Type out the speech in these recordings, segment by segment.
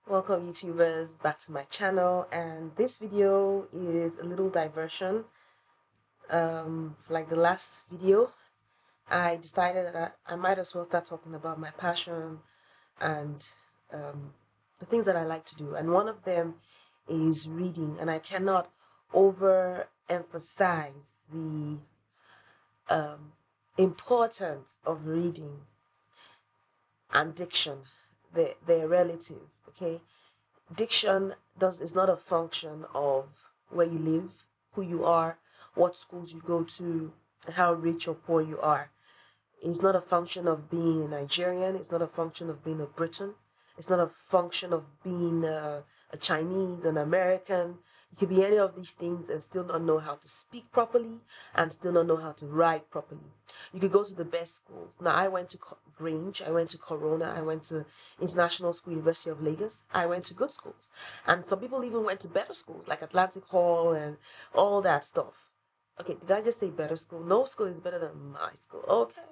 Welcome YouTubers back to my channel, and this video is a little diversion. Like the last video, I decided that I might as well start talking about my passion and the things that I like to do, and one of them is reading, and I cannot overemphasize the um, importance of reading and diction. They're relative, okay? Diction is not a function of where you live, who you are, what schools you go to, and how rich or poor you are. It's not a function of being a Nigerian. It's not a function of being a Briton. It's not a function of being a Chinese, an American. You could be any of these things and still not know how to speak properly and still not know how to write properly. You could go to the best schools. Now, I went to Grange, I went to Corona, I went to International School, University of Lagos. I went to good schools. And some people even went to better schools like Atlantic Hall and all that stuff. Okay, did I just say better school? No school is better than my school. Okay.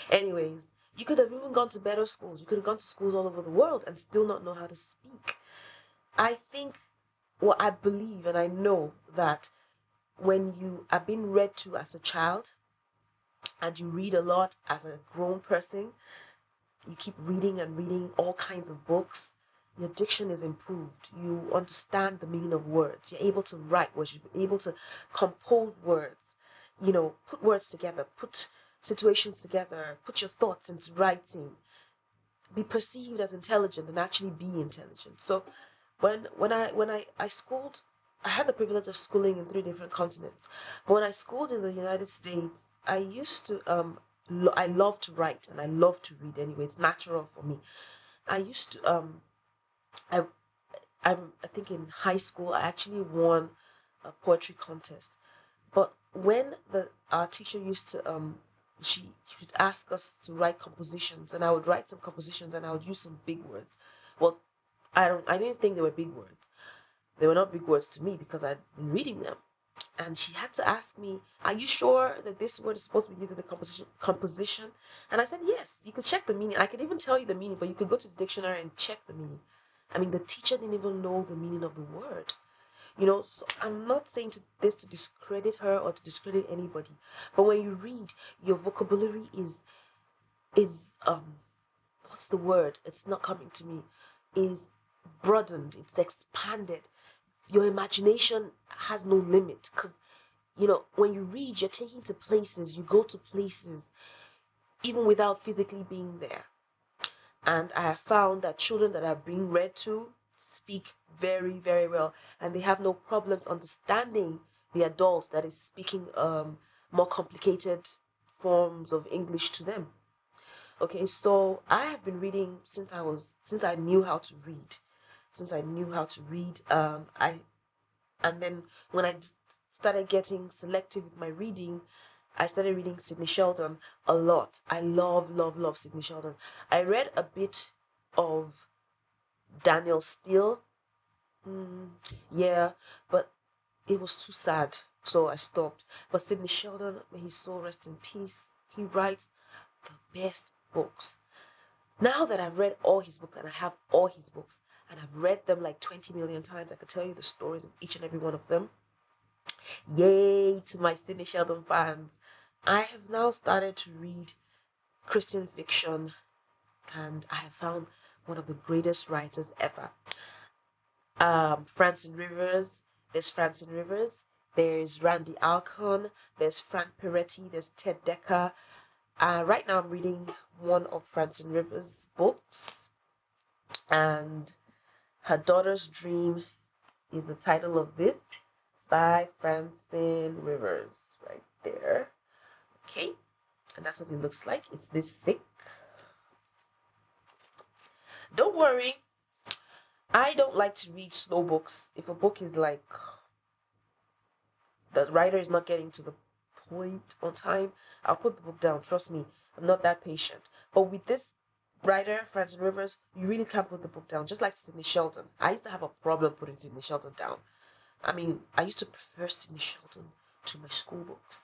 Anyways, you could have even gone to better schools. You could have gone to schools all over the world and still not know how to speak. I think, well, I believe and I know that when you are being read to as a child and you read a lot as a grown person, you keep reading and reading all kinds of books, your diction is improved. You understand the meaning of words. You're able to write words. You're able to compose words. Put words together, put situations together, put your thoughts into writing, be perceived as intelligent and actually be intelligent. So when I schooled, I had the privilege of schooling in three different continents. But when I schooled in the United States, I used to I love to write and I love to read anyway. It's natural for me. I used to I I think in high school I actually won a poetry contest. But when the our teacher used to she would ask us to write compositions, and I would write some compositions and I would use some big words. Well, I didn't think they were big words. They were not big words to me because I'd been reading them. And she had to ask me, "Are you sure that this word is supposed to be used in the composition?" And I said, "Yes." You could check the meaning. I could even tell you the meaning, but you could go to the dictionary and check the meaning. I mean, the teacher didn't even know the meaning of the word. So I'm not saying this to discredit her or to discredit anybody, but when you read, your vocabulary is what's the word? It's not coming to me. Is broadened. It's expanded. Your imagination has no limit because when you read, you're taken to places. You go to places even without physically being there. And I have found that children that are being read to speak very, very well, and they have no problems understanding the adult that is speaking more complicated forms of English to them. Okay, so I have been reading since I knew how to read. Since I knew how to read, I and then when I started getting selective with my reading, I started reading Sidney Sheldon a lot. I love, love, love Sidney Sheldon. I read a bit of Daniel Steele. Mm, yeah, but it was too sad, so I stopped. But Sidney Sheldon, may his soul rest in peace, he writes the best books. Now that I've read all his books, and I have all his books, and I've read them like 20 million times, I could tell you the stories of each and every one of them. Yay to my Sidney Sheldon fans. I have now started to read Christian fiction, and I have found one of the greatest writers ever. Francine Rivers. There's Francine Rivers. There's Randy Alcorn. There's Frank Peretti. There's Ted Decker. Right now I'm reading one of Francine Rivers' books, and Her Daughter's Dream is the title of this, by Francine Rivers, right there. Okay, and that's what it looks like. It's this thick. Don't worry, I don't like to read slow books. If a book is like the writer is not getting to the point on time, I'll put the book down. Trust me, I'm not that patient. But with this writer, Francis Rivers, you really can't put the book down. Just like Sidney Sheldon. I used to have a problem putting Sidney Sheldon down. I mean, I used to prefer Sidney Sheldon to my school books.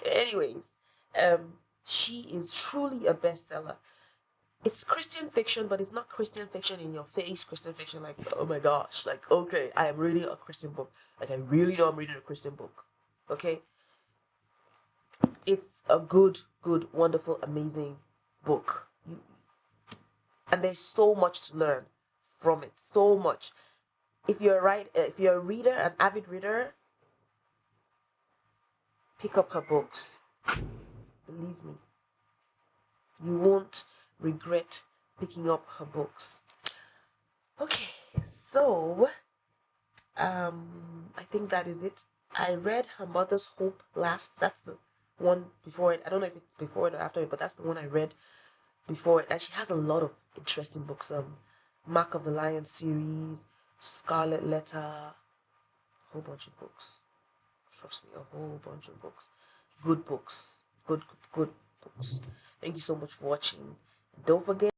Anyways, she is truly a bestseller. It's Christian fiction, but it's not Christian fiction in your face. Christian fiction, like, oh my gosh, like, okay, I am reading a Christian book. Like, I really know I'm reading a Christian book. Okay, it's a good, wonderful, amazing book, and there's so much to learn from it. So much. If you're a reader, an avid reader, pick up her books. Believe me, you won't regret picking up her books. Okay, so I think that is it. I read Her Mother's Hope last. That's the one before it. I don't know if it's before it or after it, but that's the one I read before it. And she has a lot of interesting books. Mark of the Lion series, Scarlet Letter, a whole bunch of books. Trust me, a whole bunch of books. Good books. Good books. Thank you so much for watching. Don't forget.